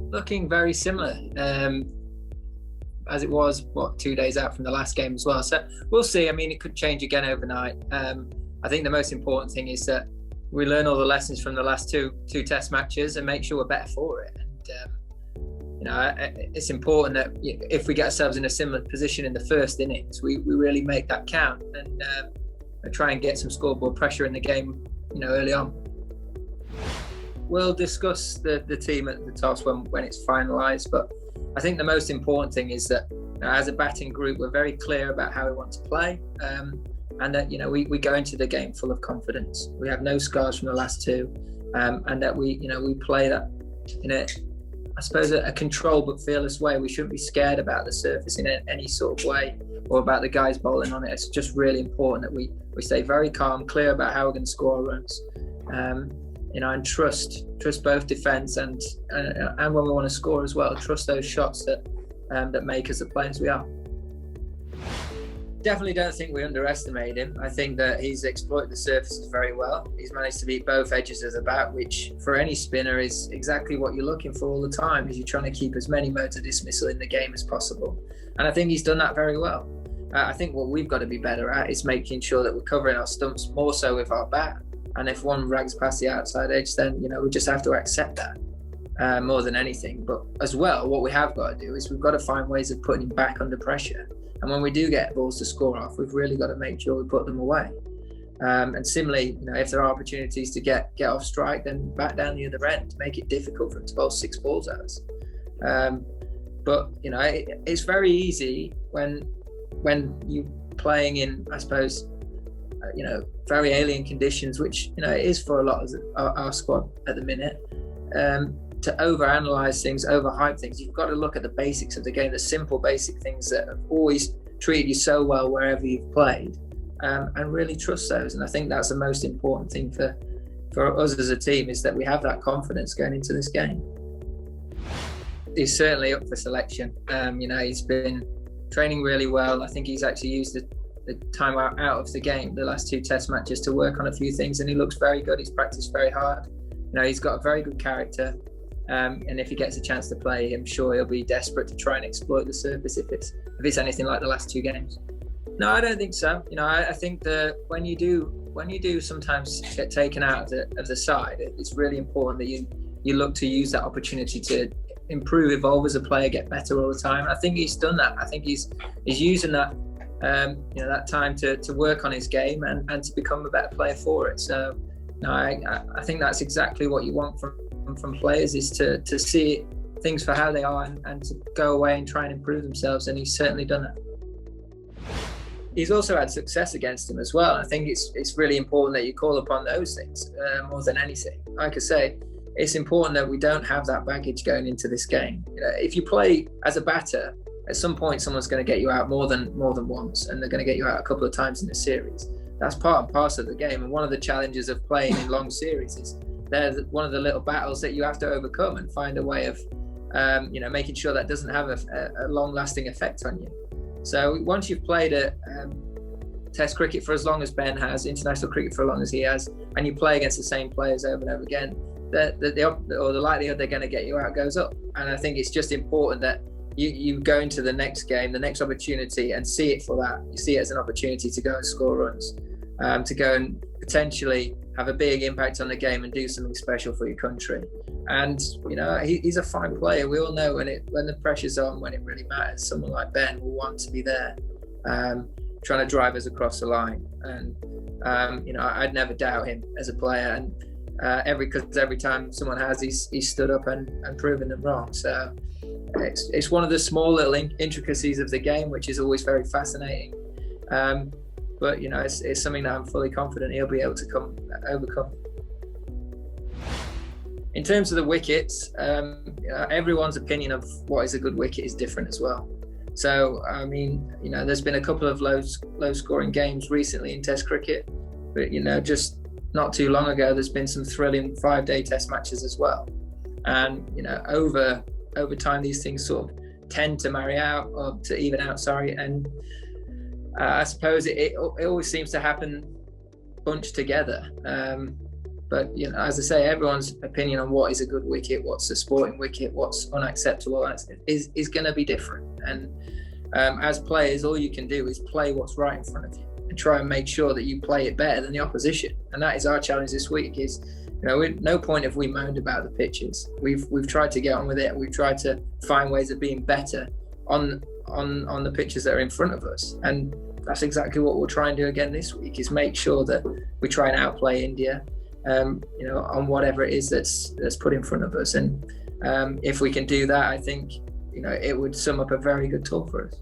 looking very similar, as it was, 2 days out from the last game as well. So we'll see. I mean, it could change again overnight. I think the most important thing is that we learn all the lessons from the last two test matches and make sure we're better for it. And it's important that if we get ourselves in a similar position in the first innings, we really make that count and try and get some scoreboard pressure in the game, early on. We'll discuss the team at the toss when it's finalised, but I think the most important thing is that as a batting group, we're very clear about how we want to play, and that we go into the game full of confidence. We have no scars from the last two, and that we play that in a controlled but fearless way. We shouldn't be scared about the surface in any sort of way, or about the guys bowling on it. It's just really important that we stay very calm, clear about how we're going to score runs, and trust both defence and when we want to score as well. Trust those shots that make us the players we are. Definitely don't think we underestimate him. I think that he's exploited the surfaces very well. He's managed to beat both edges of the bat, which for any spinner is exactly what you're looking for all the time, is you're trying to keep as many modes of dismissal in the game as possible. And I think he's done that very well. I think what we've got to be better at is making sure that we're covering our stumps more so with our bat. And if one rags past the outside edge, then we just have to accept that more than anything. But as well, what we have got to do is we've got to find ways of putting him back under pressure. And when we do get balls to score off, we've really got to make sure we put them away. And similarly, if there are opportunities to get off strike, then back down the other end to make it difficult for him to bowl 6 balls at us. But it's very easy when you're playing in, I suppose, very alien conditions, which it is for a lot of our squad at the minute, to overanalyze things, overhype things. You've got to look at the basics of the game, the simple basic things that have always treated you so well wherever you've played, and really trust those. And I think that's the most important thing for us as a team, is that we have that confidence going into this game. He's certainly up for selection. He's been training really well. I think he's actually used the time out of the game, the last 2 test matches, to work on a few things, and he looks very good. He's practiced very hard. He's got a very good character, and if he gets a chance to play, I'm sure he'll be desperate to try and exploit the surface if it's anything like the last 2 games. No, I don't think so. I think that when you do sometimes get taken out of the side, it's really important that you look to use that opportunity to improve, evolve as a player, get better all the time. And I think he's done that. I think he's using that that time to work on his game and to become a better player for it. So no, I think that's exactly what you want from players, is to see things for how they are and to go away and try and improve themselves, and he's certainly done that. He's also had success against him as well. I think it's really important that you call upon those things more than anything. Like I say, it's important that we don't have that baggage going into this game. If you play as a batter, at some point someone's going to get you out more than once, and they're going to get you out a couple of times in the series. That's part and parcel of the game, and one of the challenges of playing in long series is they're one of the little battles that you have to overcome and find a way of making sure that doesn't have a long-lasting effect on you. So once you've played Test cricket for as long as Ben has, international cricket for as long as he has, and you play against the same players over and over again, the likelihood they're going to get you out goes up. And I think it's just important that you go into the next game, the next opportunity, and see it for that. You see it as an opportunity to go and score runs, to go and potentially have a big impact on the game and do something special for your country. And he's a fine player. We all know when the pressure's on, when it really matters, someone like Ben will want to be there, trying to drive us across the line. And I'd never doubt him as a player. And every time someone has, he's stood up and proven them wrong. So it's one of the small little intricacies of the game, which is always very fascinating. But it's something that I'm fully confident he'll be able to overcome. In terms of the wickets, everyone's opinion of what is a good wicket is different as well. So there's been a couple of low scoring games recently in Test cricket, but just not too long ago there's been some thrilling 5-day Test matches as well. And over time these things sort of tend to marry out, or to even out, and I suppose it always seems to happen bunched together. But as I say, everyone's opinion on what is a good wicket, what's a sporting wicket, what's unacceptable is going to be different. And as players, all you can do is play what's right in front of you and try and make sure that you play it better than the opposition. And that is our challenge this week. Is no point have we moaned about the pitches. We've tried to get on with it. We've tried to find ways of being better on the pitches that are in front of us. And that's exactly what we'll try and do again this week, is make sure that we try and outplay India, on whatever it is that's put in front of us. And if we can do that, I think, it would sum up a very good tour for us.